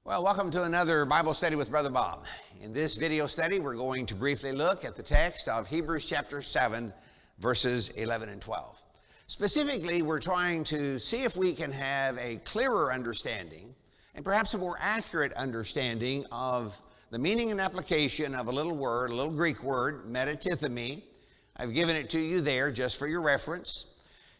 Well, welcome to another Bible study with Brother Bob. In this video study, we're going to briefly look at the text of Hebrews chapter 7, verses 11 and 12. Specifically, we're trying to see if we can have a clearer understanding and perhaps a more accurate understanding of the meaning and application of a little word, a little Greek word, metatithemi. I've given it to you there just for your reference,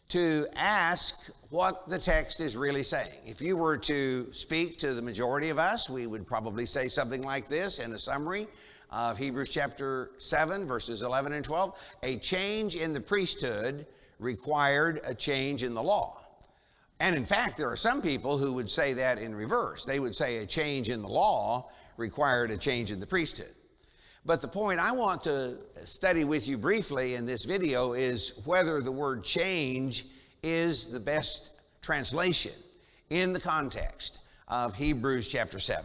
to ask what the text is really saying. If you were to speak to the majority of us, we would probably say something like this in a summary of Hebrews chapter 7, verses 11 and 12. A change in the priesthood required a change in the law. And in fact, there are some people who would say that in reverse. They would say a change in the law required a change in the priesthood. But the point I want to study with you briefly in this video is whether the word change is the best translation in the context of Hebrews chapter 7.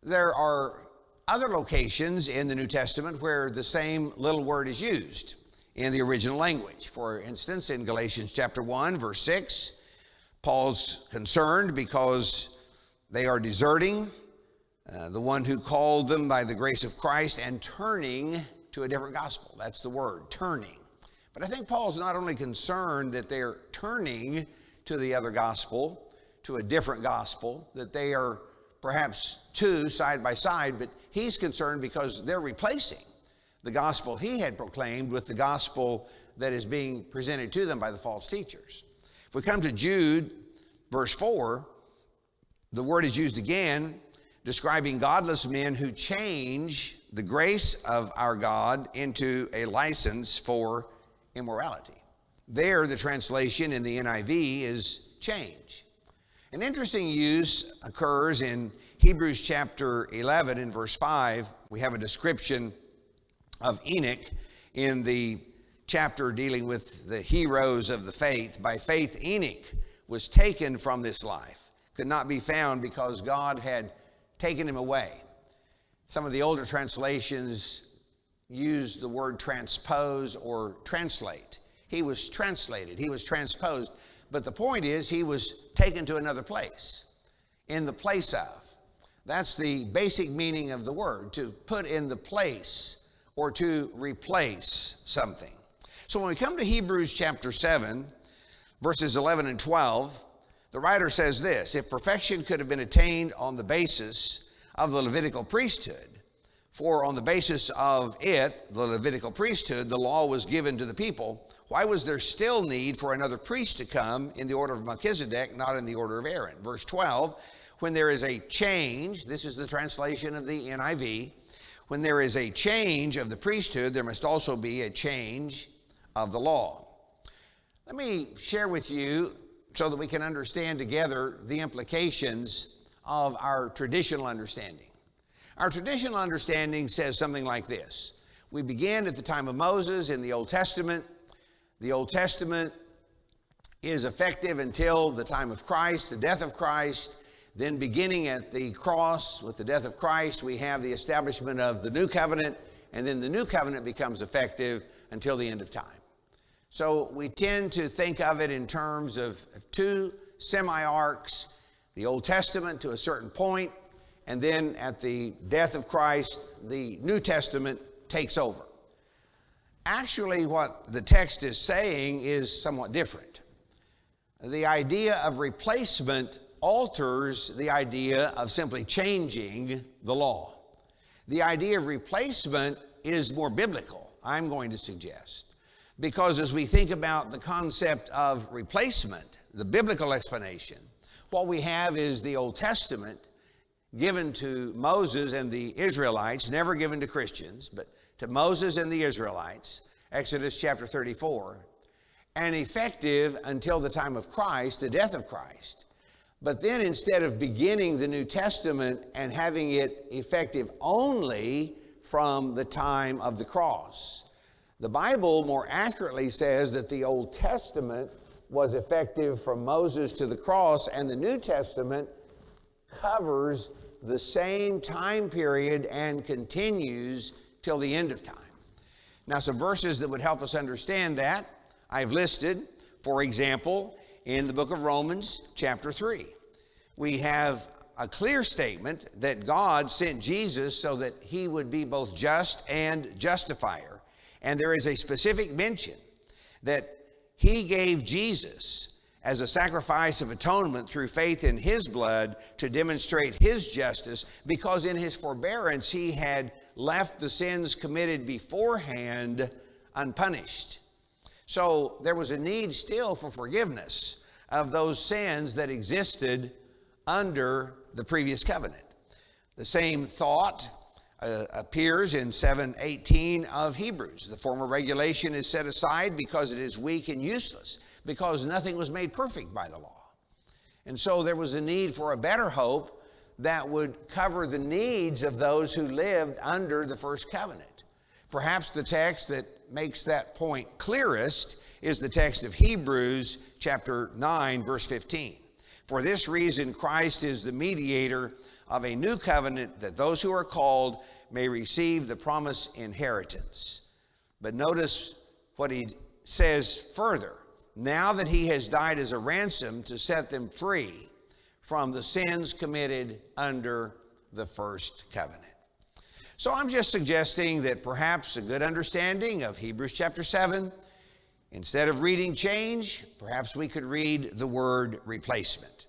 There are other locations in the New Testament where the same little word is used in the original language. For instance, in Galatians chapter 1, verse 6, Paul's concerned because they are deserting the one who called them by the grace of Christ and turning to a different gospel. That's the word, turning. But I think Paul's not only concerned that they're turning to the other gospel, to a different gospel, that they are perhaps two side by side, but he's concerned because they're replacing the gospel he had proclaimed with the gospel that is being presented to them by the false teachers. If we come to Jude, verse 4, the word is used again, describing godless men who change the grace of our God into a license for immorality. There, the translation in the NIV is change. An interesting use occurs in Hebrews chapter 11 in verse 5. We have a description of Enoch in the chapter dealing with the heroes of the faith. By faith, Enoch was taken from this life, could not be found because God had taken him away. Some of the older translations use the word transpose or translate. He was translated, he was transposed. But the point is, he was taken to another place, in the place of. That's the basic meaning of the word, to put in the place or to replace something. So when we come to Hebrews chapter 7, verses 11 and 12, the writer says this: if perfection could have been attained on the basis of the Levitical priesthood, for on the basis of it, the Levitical priesthood, the law was given to the people, why was there still need for another priest to come in the order of Melchizedek, not in the order of Aaron? Verse 12, when there is a change, this is the translation of the NIV, when there is a change of the priesthood, there must also be a change of the law. Let me share with you, so that we can understand together the implications of our traditional understanding. Our traditional understanding says something like this. We begin at the time of Moses in the Old Testament. The Old Testament is effective until the time of Christ, the death of Christ. Then beginning at the cross with the death of Christ, we have the establishment of the New Covenant, and then the New Covenant becomes effective until the end of time. So we tend to think of it in terms of two semi-arcs, the Old Testament to a certain point, and then at the death of Christ, the New Testament takes over. Actually, what the text is saying is somewhat different. The idea of replacement alters the idea of simply changing the law. The idea of replacement is more biblical, I'm going to suggest. Because as we think about the concept of replacement, the biblical explanation, what we have is the Old Testament given to Moses and the Israelites, never given to Christians, but to Moses and the Israelites, Exodus chapter 34, and effective until the time of Christ, the death of Christ. But then instead of beginning the New Testament and having it effective only from the time of the cross, the Bible more accurately says that the Old Testament was effective from Moses to the cross, and the New Testament covers the same time period and continues till the end of time. Now, some verses that would help us understand that I've listed. For example, in the book of Romans, chapter 3, we have a clear statement that God sent Jesus so that he would be both just and justifier. And there is a specific mention that he gave Jesus as a sacrifice of atonement through faith in his blood to demonstrate his justice, because in his forbearance he had left the sins committed beforehand unpunished. So there was a need still for forgiveness of those sins that existed under the previous covenant. The same thought appears in 7:18 of Hebrews. The former regulation is set aside because it is weak and useless, because nothing was made perfect by the law. And so there was a need for a better hope that would cover the needs of those who lived under the first covenant. Perhaps the text that makes that point clearest is the text of Hebrews chapter 9, verse 15. For this reason, Christ is the mediator of a new covenant, that those who are called may receive the promised inheritance. But notice what he says further. Now that he has died as a ransom to set them free from the sins committed under the first covenant. So I'm just suggesting that perhaps a good understanding of Hebrews chapter 7, instead of reading change, perhaps we could read the word replacement,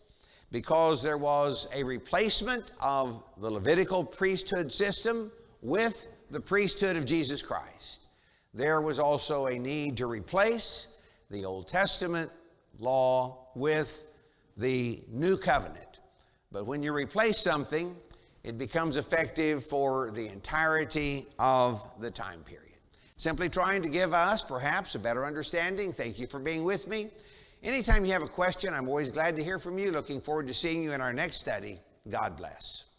because there was a replacement of the Levitical priesthood system with the priesthood of Jesus Christ. There was also a need to replace the Old Testament law with the new covenant. But when you replace something, it becomes effective for the entirety of the time period. Simply trying to give us perhaps a better understanding. Thank you for being with me. Anytime you have a question, I'm always glad to hear from you. Looking forward to seeing you in our next study. God bless.